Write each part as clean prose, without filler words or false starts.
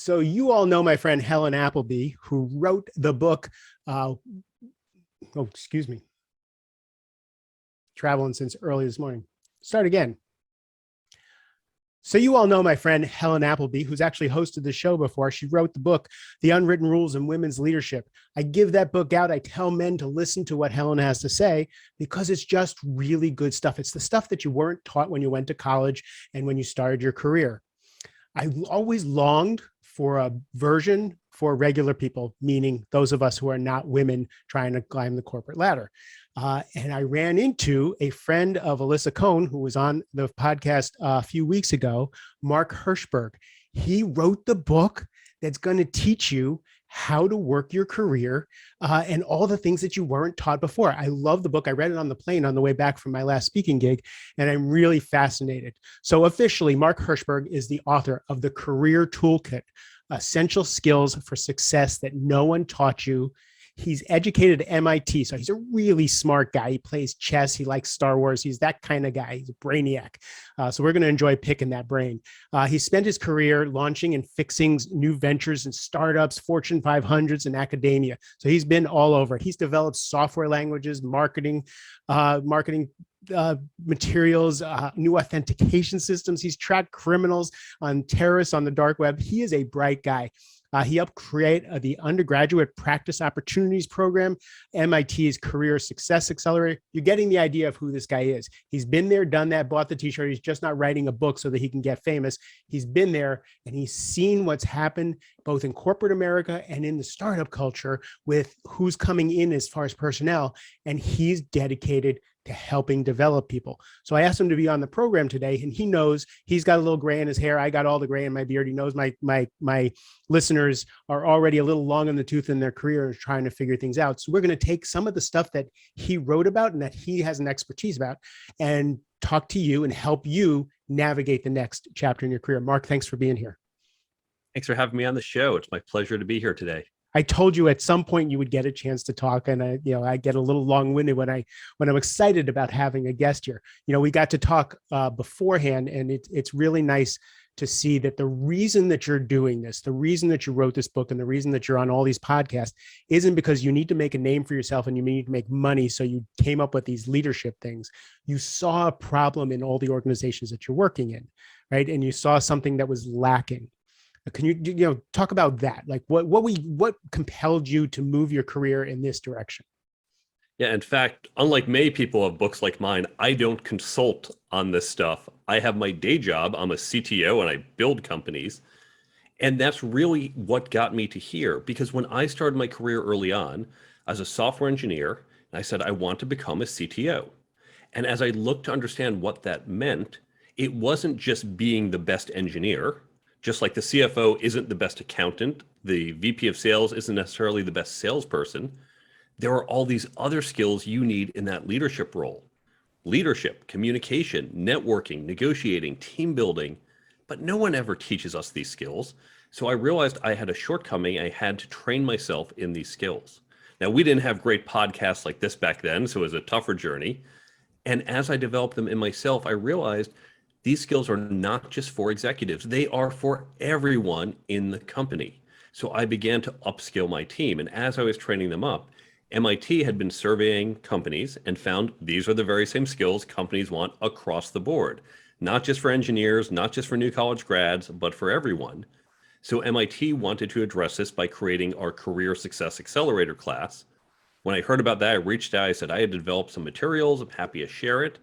So you all know my friend Helen Appleby, who wrote the book, traveling since early this morning. Start again. So you all know my friend Helen Appleby, who's actually hosted the show before. She wrote the book, The Unwritten Rules in Women's Leadership. I give that book out. I tell men to listen to what Helen has to say because it's just really good stuff. It's the stuff that you weren't taught when you went to college and when you started your career. I always longed for a version for regular people, meaning those of us who are not women trying to climb the corporate ladder. And I ran into a friend of Alyssa Cohn, who was on the podcast a few weeks ago, Mark Hershberg. He wrote the book that's going to teach you how to work your career and all the things that you weren't taught before. I love the book. I read it on the plane on the way back from my last speaking gig, and I'm really fascinated. So officially, Mark Hershberg is the author of the Career Toolkit, Essential Skills for Success That No One Taught You. He's educated at MIT, so he's a really smart guy. He plays chess. He likes Star Wars. He's that kind of guy. He's a brainiac. So we're going to enjoy picking that brain. He spent his career launching and fixing new ventures and startups, Fortune 500s, and academia. So he's been all over. He's developed software languages, marketing materials, new authentication systems. He's tracked criminals on terrorists on the dark web. He is a bright guy. He helped create the Undergraduate Practice Opportunities Program, MIT's Career Success Accelerator. You're getting the idea of who this guy is. He's been there, done that, bought the t-shirt. He's just not writing a book so that he can get famous. He's been there and he's seen what's happened both in corporate America and in the startup culture with who's coming in as far as personnel. And he's dedicated to helping develop people. So I asked him to be on the program today, and he knows he's got a little gray in his hair. I got all the gray in my beard. He knows my listeners are already a little long in the tooth in their career and trying to figure things out. So we're going to take some of the stuff that he wrote about and that he has an expertise about and talk to you and help you navigate the next chapter in your career. Mark, thanks for being here. Thanks for having me on the show. It's my pleasure to be here today. I told you at some point you would get a chance to talk, and I get a little long-winded when I'm excited about having a guest here. We got to talk beforehand, and it's really nice to see that the reason that you're doing this, the reason that you wrote this book, and the reason that you're on all these podcasts isn't because you need to make a name for yourself and you need to make money. So you came up with these leadership things. You saw a problem in all the organizations that you're working in, right? And you saw something that was lacking. Can you talk about that? Like what compelled you to move your career in this direction? Yeah, in fact, unlike many people of books like mine, I don't consult on this stuff. I have my day job. I'm a CTO and I build companies. And that's really what got me to here. Because when I started my career early on as a software engineer, I said, I want to become a CTO. And as I looked to understand what that meant, it wasn't just being the best engineer. Just like the CFO isn't the best accountant, the VP of sales isn't necessarily the best salesperson. There are all these other skills you need in that leadership role. Leadership, communication, networking, negotiating, team building, but no one ever teaches us these skills. So I realized I had a shortcoming. I had to train myself in these skills. Now, we didn't have great podcasts like this back then, so it was a tougher journey. And as I developed them in myself, I realized these skills are not just for executives. They are for everyone in the company. So I began to upskill my team. And as I was training them up, MIT had been surveying companies and found these are the very same skills companies want across the board, not just for engineers, not just for new college grads, but for everyone. So MIT wanted to address this by creating our Career Success Accelerator class. When I heard about that, I reached out. I said I had developed some materials. I'm happy to share it.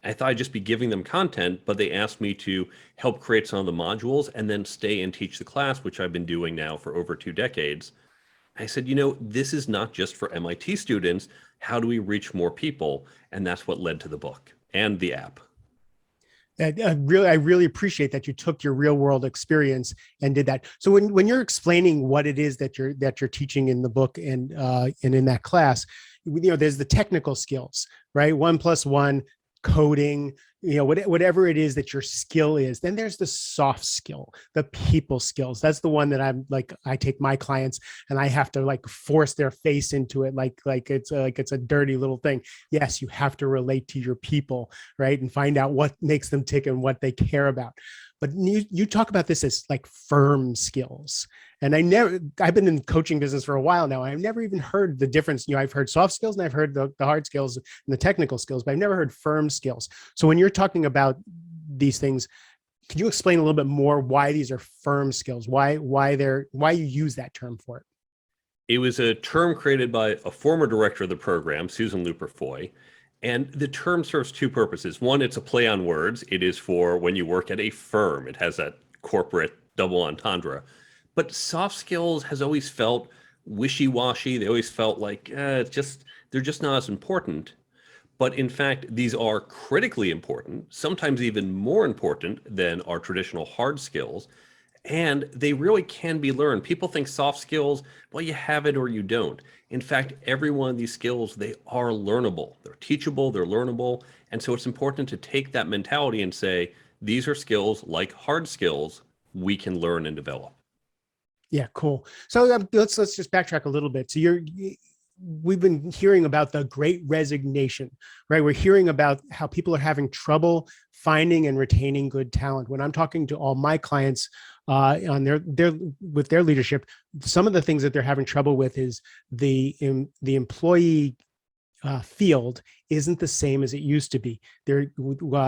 I thought I'd just be giving them content, but they asked me to help create some of the modules and then stay and teach the class, which I've been doing now for over 2 decades. I said, this is not just for MIT students. How do we reach more people? And that's what led to the book and the app. I really appreciate that you took your real world experience and did that. So when you're explaining what it is that you're teaching in the book and in that class, there's the technical skills, right? 1 + 1 coding, whatever it is that your skill is. Then there's the soft skill, the people skills. That's the one that I take my clients and I have to like force their face into it. Like it's a dirty little thing. Yes, you have to relate to your people, right? And find out what makes them tick and what they care about. But you talk about this as like firm skills. And I've been in the coaching business for a while now. I've never even heard the difference. I've heard soft skills and I've heard the hard skills and the technical skills, but I've never heard firm skills. So when you're talking about these things, can you explain a little bit more why these are firm skills? Why you use that term for it? It was a term created by a former director of the program, Susan Luperfoy. And the term serves two purposes. One, it's a play on words. It is for when you work at a firm. It has that corporate double entendre. But soft skills has always felt wishy-washy. They always felt like they're just not as important. But in fact, these are critically important, sometimes even more important than our traditional hard skills. And they really can be learned. People think soft skills, well, you have it or you don't. In fact, every one of these skills, they are learnable. They're teachable, they're learnable. And so it's important to take that mentality and say, these are skills like hard skills we can learn and develop. Yeah, cool. So let's just backtrack a little bit. So we've been hearing about the Great Resignation, right? We're hearing about how people are having trouble finding and retaining good talent. When I'm talking to all my clients on with their leadership, some of the things that they're having trouble with is the employee field isn't the same as it used to be.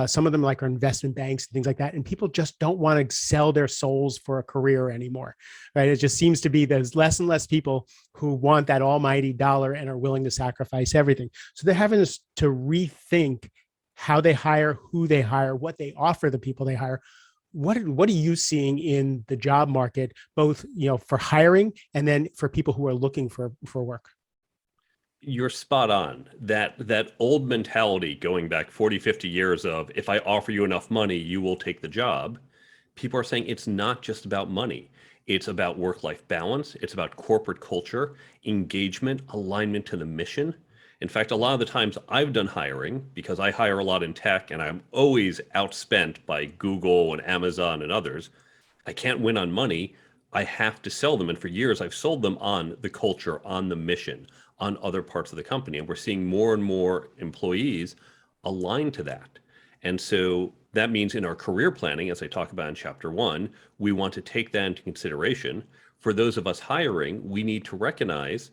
Some of them like are investment banks and things like that, and people just don't want to sell their souls for a career anymore, right? It just seems to be there's less and less people who want that almighty dollar and are willing to sacrifice everything. So they're having to rethink how they hire, who they hire, what they offer the people they hire. What are you seeing in the job market, both for hiring and then for people who are looking for work? You're spot on. That old mentality going back 40, 50 years of if I offer you enough money, you will take the job. People are saying it's not just about money. It's about work-life balance. It's about corporate culture, engagement, alignment to the mission. In fact, a lot of the times I've done hiring because I hire a lot in tech and I'm always outspent by Google and Amazon and others. I can't win on money. I have to sell them. And for years, I've sold them on the culture, on the mission, on other parts of the company. And we're seeing more and more employees aligned to that. And so that means in our career planning, as I talk about in chapter 1, we want to take that into consideration. For those of us hiring, we need to recognize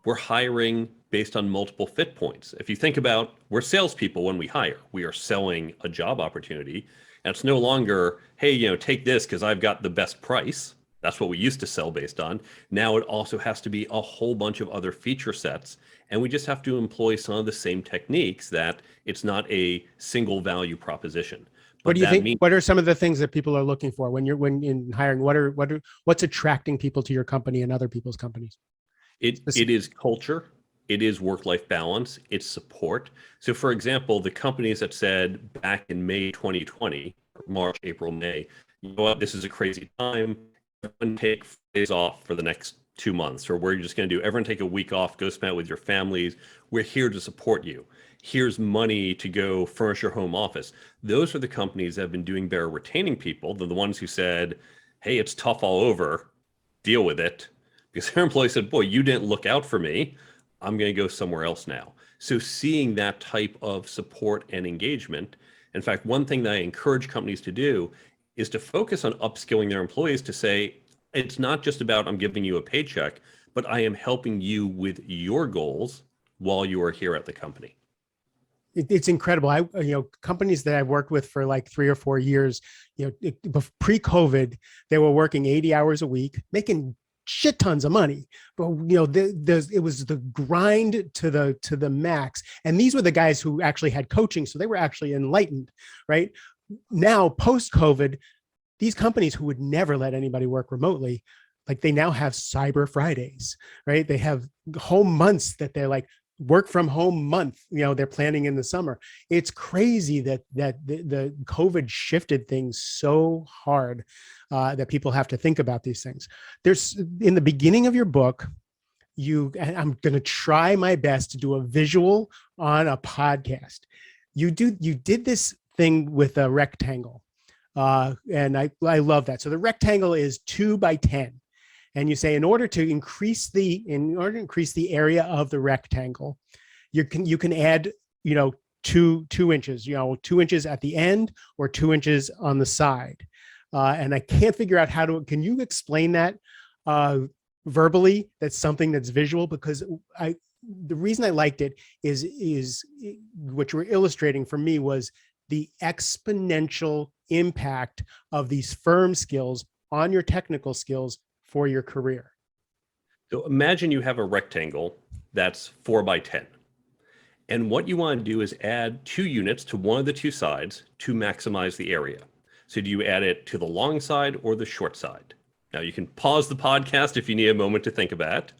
we're hiring based on multiple fit points. If you think about, we're salespeople when we hire. We are selling a job opportunity. And it's no longer, hey, take this because I've got the best price. That's what we used to sell based on. Now it also has to be a whole bunch of other feature sets. And we just have to employ some of the same techniques that it's not a single value proposition. But what do you think? What are some of the things that people are looking for when in hiring? What's attracting people to your company and other people's companies? It is culture. It is work-life balance. It's support. So for example, the companies that said back in May 2020, March, April, May, you know what, this is a crazy time. Everyone take days off for the next 2 months, or we're just going to do everyone take a week off, go spend it with your families. We're here to support you. Here's money to go furnish your home office. Those are the companies that have been doing better retaining people than the ones who said, hey, it's tough all over, deal with it. Because their employee said, boy, you didn't look out for me. I'm going to go somewhere else now. So seeing that type of support and engagement, in fact, one thing that I encourage companies to do is to focus on upskilling their employees to say, it's not just about I'm giving you a paycheck, but I am helping you with your goals while you are here at the company. It's incredible. Companies that I've worked with for like 3 or 4 years, pre-COVID, they were working 80 hours a week, making shit tons of money, but it was the grind to the max. And these were the guys who actually had coaching, so they were actually enlightened, right? Now, post-COVID, these companies who would never let anybody work remotely, like they now have Cyber Fridays, right? They have whole months that they're like work from home month, they're planning in the summer. It's crazy that the COVID shifted things so hard that people have to think about these things. There's in the beginning of your book, I'm going to try my best to do a visual on a podcast. you did this thing with a rectangle. And I love that. So the rectangle is 2 by 10. And you say, in order to increase the area of the rectangle, you can add, 2 inches, 2 inches at the end or 2 inches on the side. And I can't figure out can you explain that verbally? That's something that's visual, because the reason I liked it is what you were illustrating for me was the exponential impact of these firm skills on your technical skills for your career. So imagine you have a rectangle that's 4 by 10. And what you want to do is add 2 units to one of the 2 sides to maximize the area. So do you add it to the long side or the short side? Now you can pause the podcast if you need a moment to think about it.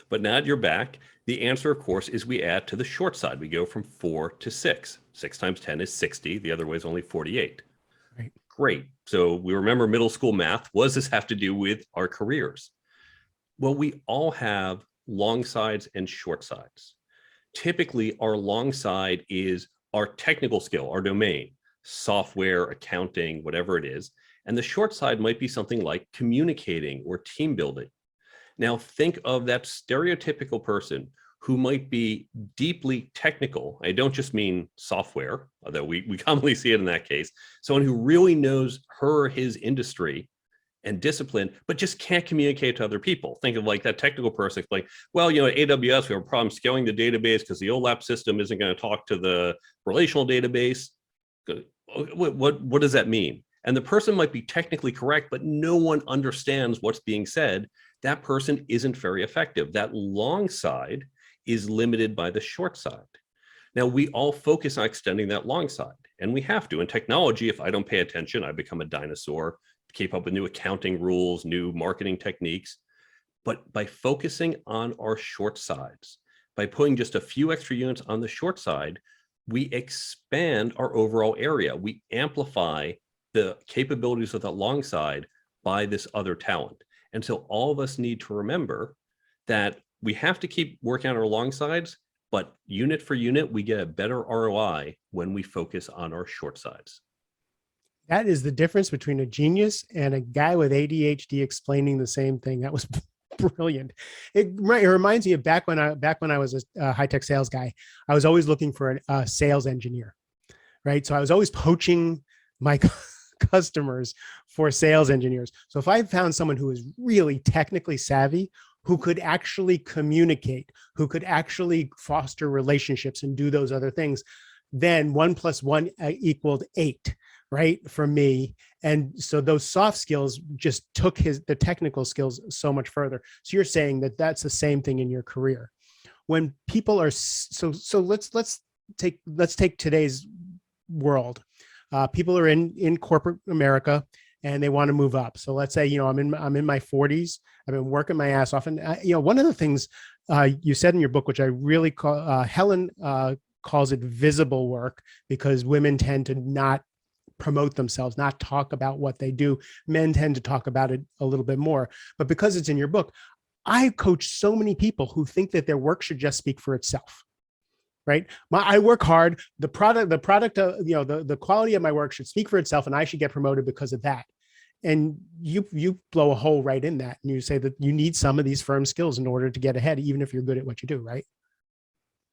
But now that you're back, the answer, of course, is we add to the short side. We go from 4 to 6. 6 times 10 is 60. The other way is only 48. Right. Great. So we remember middle school math. What does this have to do with our careers? Well, we all have long sides and short sides. Typically, our long side is our technical skill, our domain, software, accounting, whatever it is. And the short side might be something like communicating or team building. Now, think of that stereotypical person who might be deeply technical. I don't just mean software, although we commonly see it in that case. Someone who really knows her or his industry and discipline, but just can't communicate to other people. Think of like that technical person, like, well, at AWS, we have a problem scaling the database because the OLAP system isn't going to talk to the relational database. What does that mean? And the person might be technically correct, but no one understands what's being said. That person isn't very effective. That long side is limited by the short side. Now, we all focus on extending that long side, and we have to. In technology, if I don't pay attention, I become a dinosaur, keep up with new accounting rules, new marketing techniques. But by focusing on our short sides, by putting just a few extra units on the short side, we expand our overall area. We amplify the capabilities of that long side by this other talent. And so all of us need to remember that we have to keep working on our long sides, but unit for unit, we get a better ROI when we focus on our short sides. That is the difference between a genius and a guy with ADHD explaining the same thing. That was brilliant. It reminds me of back when I was a high-tech sales guy. I was always looking for a sales engineer, right? So I was always poaching my customers for sales engineers. So if I found someone who was really technically savvy, who could actually communicate, who could actually foster relationships and do those other things, then 1 + 1 equaled 8, right? For me. And so those soft skills just took the technical skills so much further. So you're saying that that's the same thing in your career. When people are let's take today's world. People are in corporate America and they want to move up. So let's say, I'm in my 40s. I've been working my ass off. And, one of the things you said in your book, which I really call, Helen calls it visible work, because women tend to not promote themselves, not talk about what they do. Men tend to talk about it a little bit more. But because it's in your book, I coach so many people who think that their work should just speak for itself. Right. I work hard. The product, the quality of my work should speak for itself, and I should get promoted because of that. And you blow a hole right in that. And you say that you need some of these firm skills in order to get ahead, even if you're good at what you do. Right.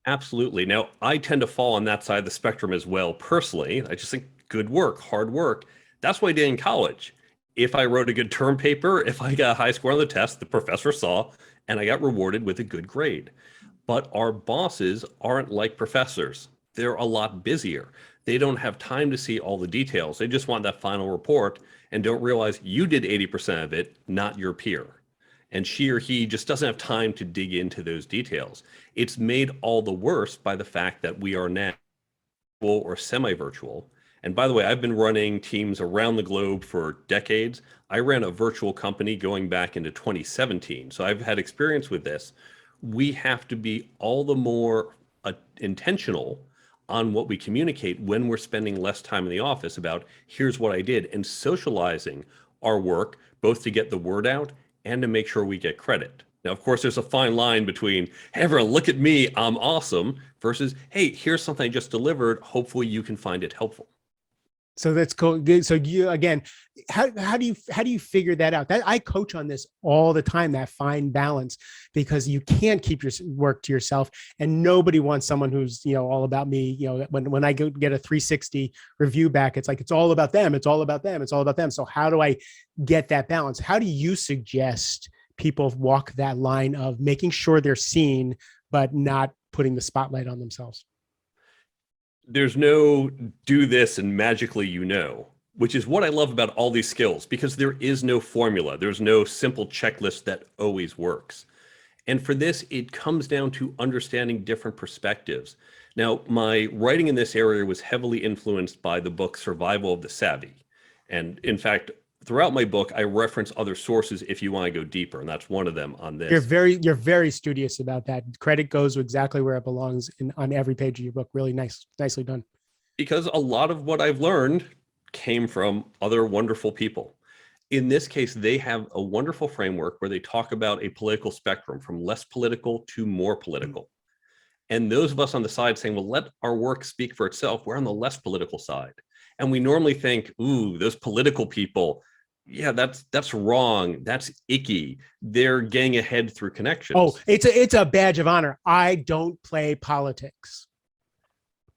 Absolutely. Now, I tend to fall on that side of the spectrum as well. Personally, I just think good work, hard work. That's what I did in college. If I wrote a good term paper, if I got a high score on the test, the professor saw, and I got rewarded with a good grade. But our bosses aren't like professors. They're a lot busier. They don't have time to see all the details. They just want that final report and don't realize you did 80% of it, not your peer. And she or he just doesn't have time to dig into those details. It's made all the worse by the fact that we are now virtual or semi-virtual. And by the way, I've been running teams around the globe for decades. I ran a virtual company going back into 2017. So I've had experience with this. We have to be all the more intentional on what we communicate when we're spending less time in the office about here's what I did, and socializing our work, both to get the word out and to make sure we get credit. Now, of course, there's a fine line between, hey, everyone, look at me, I'm awesome, versus, hey, here's something I just delivered. Hopefully you can find it helpful. So that's cool. So you, again, how do you figure that out? That I coach on this all the time, that fine balance, because you can't keep your work to yourself, and nobody wants someone who's, all about me. When I go get a 360 review back, it's like, it's all about them. It's all about them. It's all about them. So how do I get that balance? How do you suggest people walk that line of making sure they're seen, but not putting the spotlight on themselves? There's no do this and magically which is what I love about all these skills, because there is no formula. There's no simple checklist that always works. And for this, it comes down to understanding different perspectives. Now, my writing in this area was heavily influenced by the book Survival of the Savvy. And in fact, throughout my book, I reference other sources if you want to go deeper, and that's one of them on this. You're very studious about that. Credit goes exactly where it belongs on every page of your book. Really nicely done. Because a lot of what I've learned came from other wonderful people. In this case, they have a wonderful framework where they talk about a political spectrum from less political to more political. And those of us on the side saying, well, let our work speak for itself, we're on the less political side. And we normally think, ooh, those political people, yeah, that's wrong. That's icky. They're getting ahead through connections. Oh, it's a badge of honor. I don't play politics.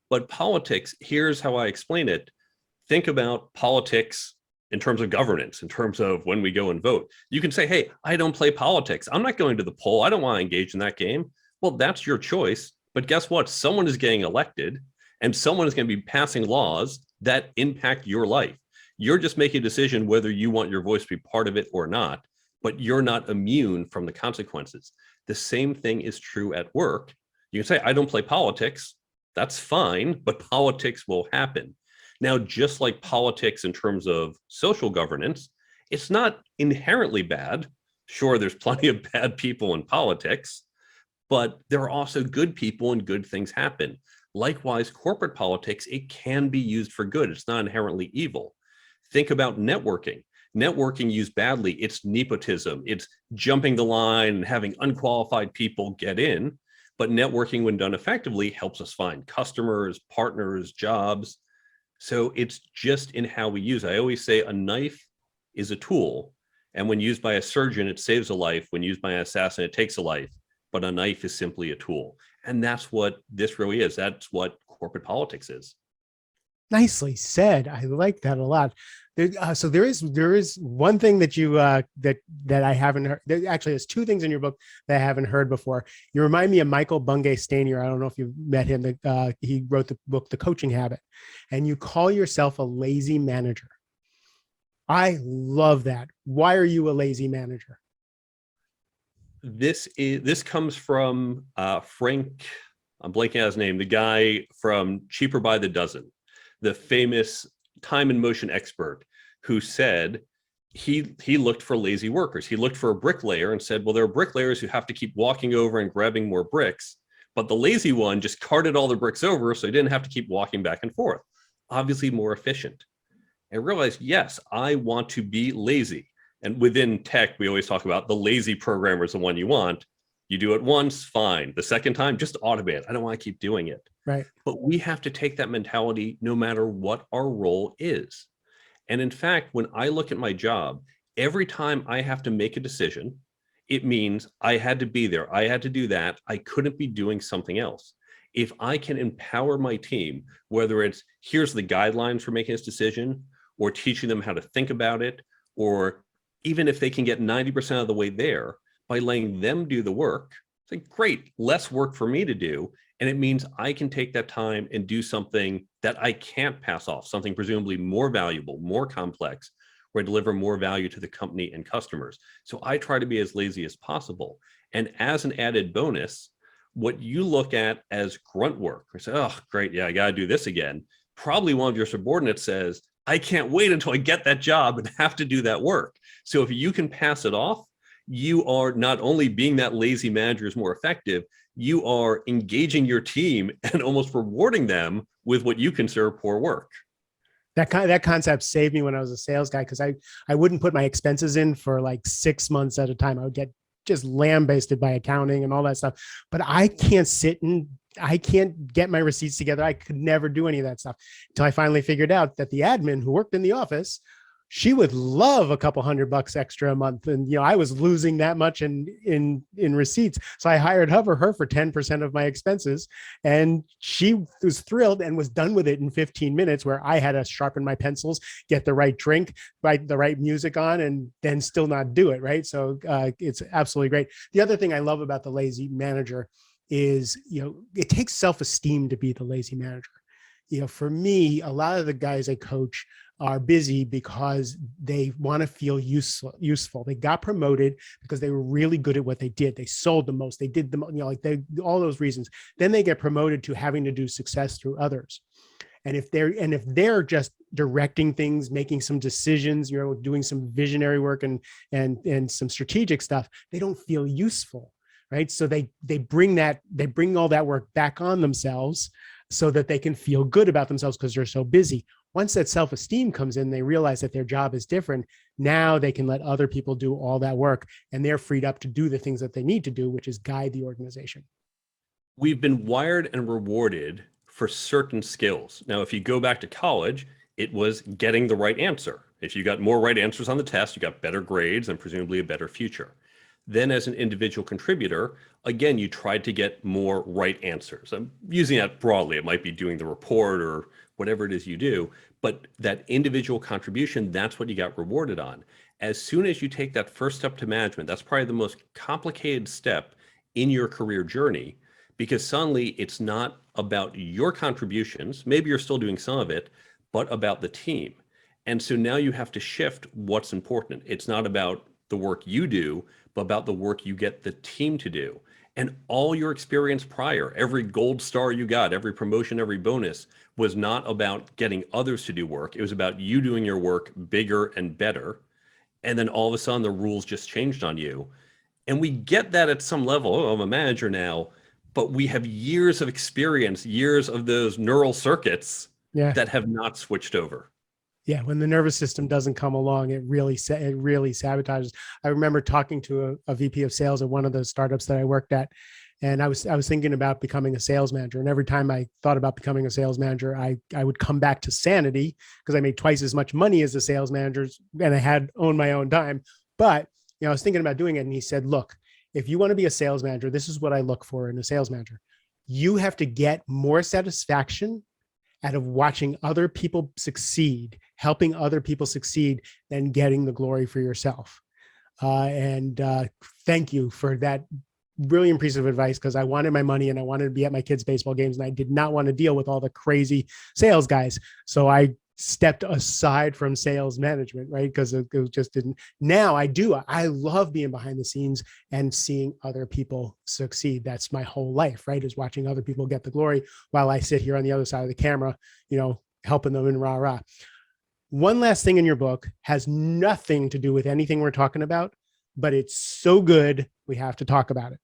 But politics, here's how I explain it. Think about politics in terms of governance, in terms of when we go and vote. You can say, hey, I don't play politics. I'm not going to the poll. I don't want to engage in that game. Well, that's your choice. But guess what? Someone is getting elected, and someone is going to be passing laws that impact your life. You're just making a decision whether you want your voice to be part of it or not, but you're not immune from the consequences. The same thing is true at work. You can say, I don't play politics. That's fine, but politics will happen. Now, just like politics in terms of social governance, it's not inherently bad. Sure, there's plenty of bad people in politics, but there are also good people and good things happen. Likewise, corporate politics, it can be used for good. It's not inherently evil. Think about networking. Networking used badly, it's nepotism. It's jumping the line and having unqualified people get in. But networking, when done effectively, helps us find customers, partners, jobs. So it's just in how we use it. I always say a knife is a tool. And when used by a surgeon, it saves a life. When used by an assassin, it takes a life. But a knife is simply a tool. And that's what this really is. That's what corporate politics is. Nicely said. I like that a lot. So there is one thing that you that I haven't heard. Actually, there's two things in your book that I haven't heard before. You remind me of Michael Bungay Stanier. I don't know if you've met him. He wrote the book The Coaching Habit, and you call yourself a lazy manager. I love that. Why are you a lazy manager? This comes from Frank. I'm blanking out his name. The guy from Cheaper by the Dozen, the famous time and motion expert, who said he looked for lazy workers. He looked for a bricklayer and said, well, there are bricklayers who have to keep walking over and grabbing more bricks, but the lazy one just carted all the bricks over so he didn't have to keep walking back and forth. Obviously more efficient. I realized, yes, I want to be lazy. And within tech, we always talk about the lazy programmer is the one you want. You do it once, fine. The second time, just automate it. I don't want to keep doing it. Right. But we have to take that mentality no matter what our role is. And in fact, when I look at my job, every time I have to make a decision, it means I had to be there. I had to do that. I couldn't be doing something else. If I can empower my team, whether it's here's the guidelines for making this decision, or teaching them how to think about it, or even if they can get 90% of the way there by letting them do the work, it's like, great, less work for me to do. And it means I can take that time and do something that I can't pass off, something presumably more valuable, more complex, where I deliver more value to the company and customers. So I try to be as lazy as possible. And as an added bonus, what you look at as grunt work, or say, oh, great, yeah, I got to do this again. Probably one of your subordinates says, I can't wait until I get that job and have to do that work. So if you can pass it off, you are not only being that lazy manager is more effective, you are engaging your team and almost rewarding them with what you consider poor work. That concept saved me when I was a sales guy, because I wouldn't put my expenses in for like 6 months at a time. I would get just lambasted by accounting and all that stuff. But I can't get my receipts together. I could never do any of that stuff until I finally figured out that the admin who worked in the office, she would love a couple $100 extra a month. And, I was losing that much in receipts. So I hired her for 10% of my expenses. And she was thrilled and was done with it in 15 minutes, where I had to sharpen my pencils, get the right drink, write the right music on, and then still not do it. Right. So it's absolutely great. The other thing I love about the lazy manager is, it takes self-esteem to be the lazy manager. For me, a lot of the guys I coach are busy because they want to feel useful. They got promoted because they were really good at what they did. They sold the most. They did the most, all those reasons. Then they get promoted to having to do success through others. And if they're just directing things, making some decisions, doing some visionary work and some strategic stuff, they don't feel useful, right? So they bring all that work back on themselves so that they can feel good about themselves because they're so busy. Once that self-esteem comes in, they realize that their job is different. Now they can let other people do all that work, and they're freed up to do the things that they need to do, which is guide the organization. We've been wired and rewarded for certain skills. Now, if you go back to college, it was getting the right answer. If you got more right answers on the test, you got better grades and presumably a better future. Then as an individual contributor, again, you tried to get more right answers. I'm using that broadly. It might be doing the report or whatever it is you do, but that individual contribution, that's what you got rewarded on. As soon as you take that first step to management, that's probably the most complicated step in your career journey, because suddenly it's not about your contributions. Maybe you're still doing some of it, but about the team. And so now you have to shift what's important. It's not about the work you do, but about the work you get the team to do. And all your experience prior, every gold star you got, every promotion, every bonus, was not about getting others to do work. It was about you doing your work bigger and better. And then all of a sudden the rules just changed on you. And we get that at some level. Oh, I'm a manager now, but we have years of experience, years of those neural circuits that have not switched over. Yeah, when the nervous system doesn't come along, it really sabotages. I remember talking to a VP of sales at one of the startups that I worked at, and I was thinking about becoming a sales manager. And every time I thought about becoming a sales manager, I would come back to sanity because I made twice as much money as the sales managers, and I had owned my own time. But I was thinking about doing it, and he said, "Look, if you want to be a sales manager, this is what I look for in a sales manager. You have to get more satisfaction out of watching other people succeed, helping other people succeed, than getting the glory for yourself." And thank you for that brilliant piece of advice, because I wanted my money and I wanted to be at my kids' baseball games, and I did not want to deal with all the crazy sales guys. So I stepped aside from sales management, right? Because it just didn't. Now I do. I love being behind the scenes and seeing other people succeed. That's my whole life, right? Is watching other people get the glory while I sit here on the other side of the camera, helping them in rah-rah. One last thing in your book has nothing to do with anything we're talking about, but it's so good, we have to talk about it.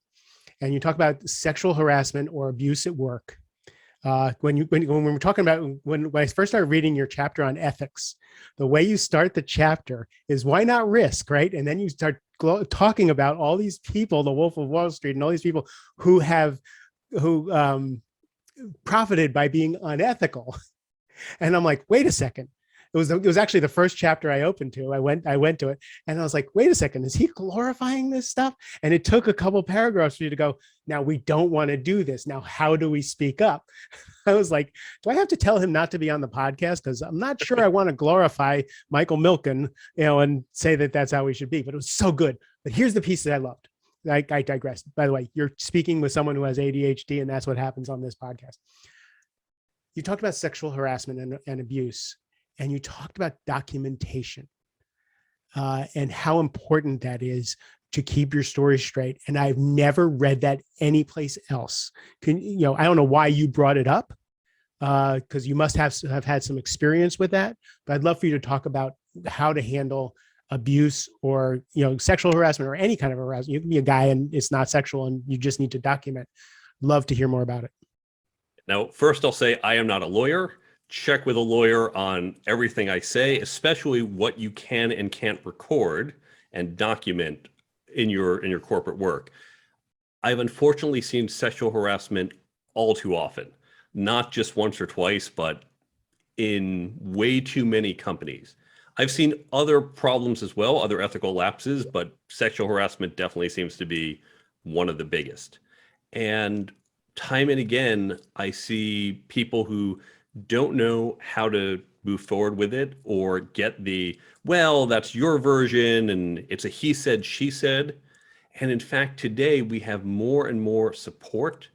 And you talk about sexual harassment or abuse at work. When we're talking about, when I first started reading your chapter on ethics, the way you start the chapter is why not risk, right? And then you start talking about all these people, the Wolf of Wall Street, and all these people who profited by being unethical. And I'm like, wait a second. It was actually the first chapter I opened to. I went to it and I was like, wait a second, is he glorifying this stuff? And it took a couple paragraphs for you to go, now we don't want to do this. Now, how do we speak up? I was like, do I have to tell him not to be on the podcast? Because I'm not sure I want to glorify Michael Milken, and say that that's how we should be. But it was so good. But here's the piece that I loved. I digress. By the way, you're speaking with someone who has ADHD, and that's what happens on this podcast. You talked about sexual harassment and abuse. And you talked about documentation and how important that is to keep your story straight. And I've never read that anyplace else. I don't know why you brought it up, because you must have had some experience with that. But I'd love for you to talk about how to handle abuse or sexual harassment or any kind of harassment. You can be a guy and it's not sexual and you just need to document. Love to hear more about it. Now, first I'll say I am not a lawyer. Check with a lawyer on everything I say, especially what you can and can't record and document in your corporate work. I've unfortunately seen sexual harassment all too often, not just once or twice, but in way too many companies. I've seen other problems as well, other ethical lapses, but sexual harassment definitely seems to be one of the biggest. And time and again, I see people who don't know how to move forward with it or get the, well, that's your version and it's a he said, she said. And in fact, today we have more and more support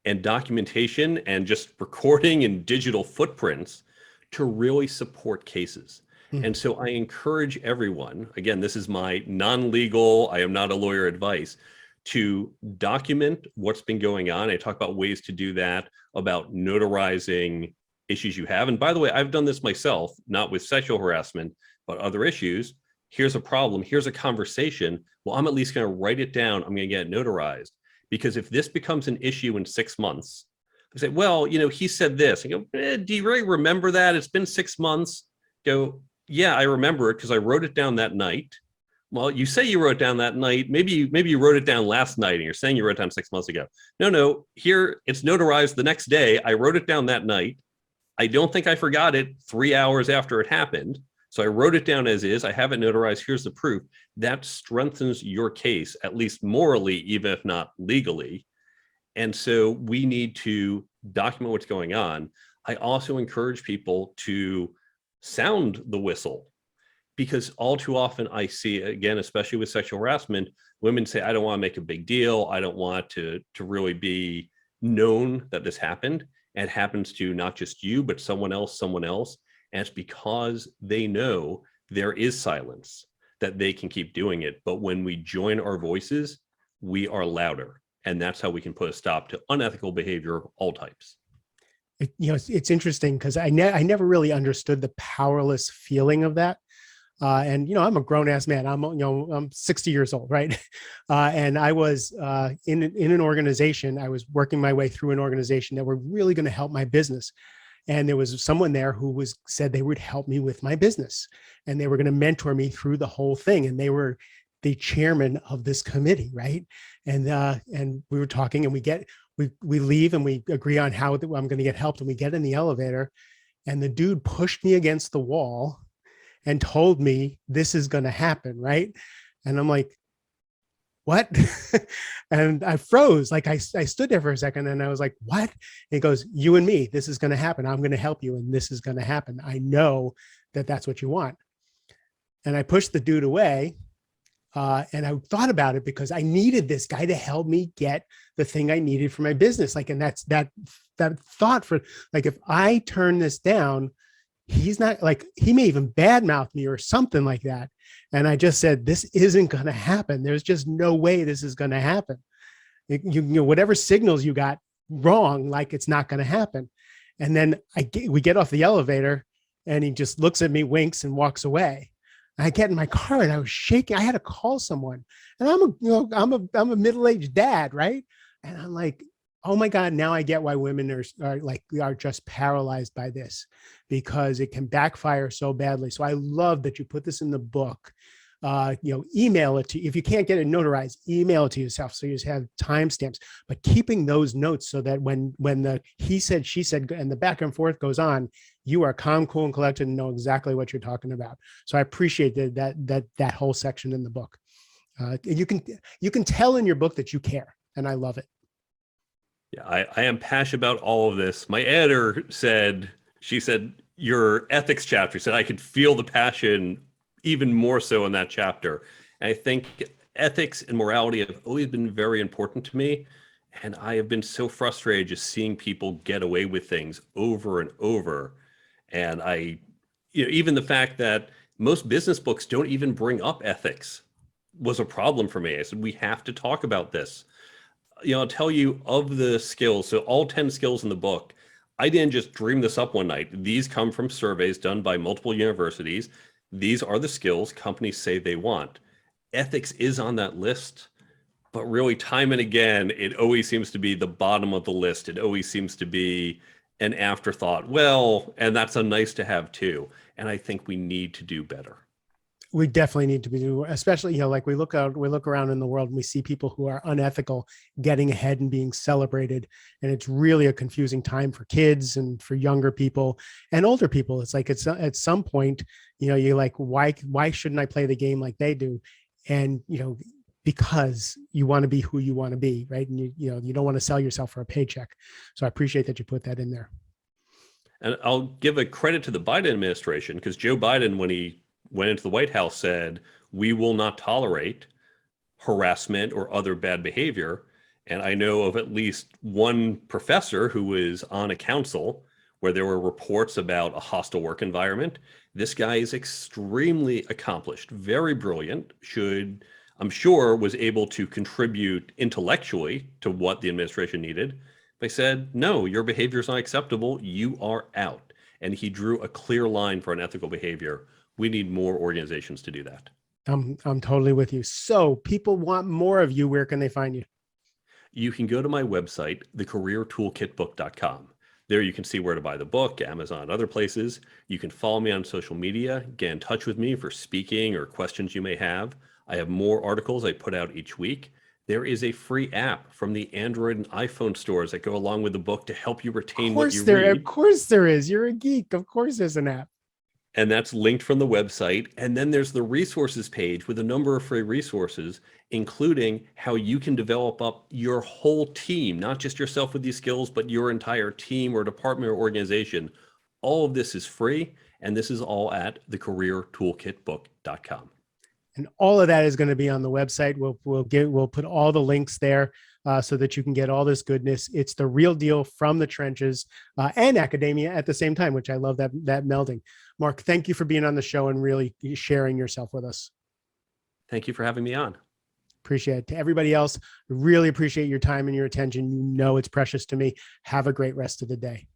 and documentation and just recording and digital footprints to really support cases. Hmm. And so I encourage everyone, again, this is my non-legal, I am not a lawyer advice, to document what's been going on. I talk about ways to do that, about notarizing issues you have. And by the way, I've done this myself, not with sexual harassment, but other issues. Here's a problem, here's a conversation. Well, I'm at least going to write it down. I'm going to get it notarized. Because if this becomes an issue in 6 months, I say, well, he said this. I go, do you really remember that? It's been 6 months. Go, yeah, I remember it because I wrote it down that night. Well, you say you wrote it down that night. Maybe you wrote it down last night and you're saying you wrote it down 6 months ago. No, here it's notarized the next day. I wrote it down that night. I don't think I forgot it 3 hours after it happened. So I wrote it down as is. I have it notarized. Here's the proof. That strengthens your case, at least morally, even if not legally. And so we need to document what's going on. I also encourage people to sound the whistle, because all too often I see, again, especially with sexual harassment, women say, I don't want to make a big deal. I don't want to really be known that this happened. And it happens to not just you, but someone else. And it's because they know there is silence, that they can keep doing it. But when we join our voices, we are louder. And that's how we can put a stop to unethical behavior of all types. It's interesting because I never really understood the powerless feeling of that. And I'm a grown ass man. I'm 60 years old, right? And I was in an organization. I was working my way through an organization that were really going to help my business. And there was someone there who said they would help me with my business, and they were going to mentor me through the whole thing. And they were the chairman of this committee, right? And we were talking, and we leave, and we agree on how I'm going to get helped. And we get in the elevator, and the dude pushed me against the wall and told me this is going to happen, right? And I'm like, what? And I froze. Like I stood there for a second and I was like, what? And he goes, you and me, this is going to happen. I'm going to help you. And this is going to happen. I know that that's what you want. And I pushed the dude away. And I thought about it because I needed this guy to help me get the thing I needed for my business. Like, and that's that thought for like, if I turn this down, he's not like, he may even badmouth me or something like that. And I just said, this isn't going to happen. There's just no way this is going to happen. Whatever signals you got wrong, like it's not going to happen. And then we get off the elevator and he just looks at me, winks, and walks away. I get in my car and I was shaking. I had to call someone, and I'm a middle-aged dad, right? And I'm like, oh my God, now I get why women are just paralyzed by this, because it can backfire so badly. So I love that you put this in the book. Email it to you. If you can't get it notarized, email it to yourself so you just have timestamps. But keeping those notes so that when the he said, she said, and the back and forth goes on, you are calm, cool, and collected and know exactly what you're talking about. So I appreciate that whole section in the book. You can tell in your book that you care, and I love it. Yeah, I am passionate about all of this. My editor said, your ethics chapter, said I could feel the passion even more so in that chapter. And I think ethics and morality have always been very important to me. And I have been so frustrated just seeing people get away with things over and over. And even the fact that most business books don't even bring up ethics was a problem for me. I said, we have to talk about this. I'll tell you, of the skills, so all 10 skills in the book, I didn't just dream this up one night. These come from surveys done by multiple universities. These are the skills companies say they want. Ethics is on that list, but really time and again, it always seems to be the bottom of the list. It always seems to be an afterthought. Well, and that's a nice to have too. And I think we need to do better. We definitely need to be doing, especially, like we look around in the world and we see people who are unethical getting ahead and being celebrated. And it's really a confusing time for kids and for younger people and older people. It's like, it's at some point, you're like, why shouldn't I play the game like they do? And, because you want to be who you want to be, right? And you don't want to sell yourself for a paycheck. So I appreciate that you put that in there. And I'll give a credit to the Biden administration, because Joe Biden, when he went into the White House, said, we will not tolerate harassment or other bad behavior. And I know of at least one professor who was on a council where there were reports about a hostile work environment. This guy is extremely accomplished, very brilliant, I'm sure, was able to contribute intellectually to what the administration needed. They said, no, your behavior is not acceptable. You are out. And he drew a clear line for unethical behavior. We need more organizations to do that. I'm totally with you. So people want more of you. Where can they find you? You can go to my website, thecareertoolkitbook.com. There you can see where to buy the book, Amazon, other places. You can follow me on social media, get in touch with me for speaking or questions you may have. I have more articles I put out each week. There is a free app from the Android and iPhone stores that go along with the book to help you retain what you read. Of course there is. You're a geek. Of course there's an app. And that's linked from the website. And then there's the resources page with a number of free resources, including how you can develop up your whole team, not just yourself with these skills, but your entire team or department or organization. All of this is free. And this is all at thecareertoolkitbook.com. And all of that is going to be on the website. We'll put all the links there so that you can get all this goodness. It's the real deal from the trenches and academia at the same time, which I love that melding. Mark, thank you for being on the show and really sharing yourself with us. Thank you for having me on. Appreciate it. To everybody else, really appreciate your time and your attention. It's precious to me. Have a great rest of the day.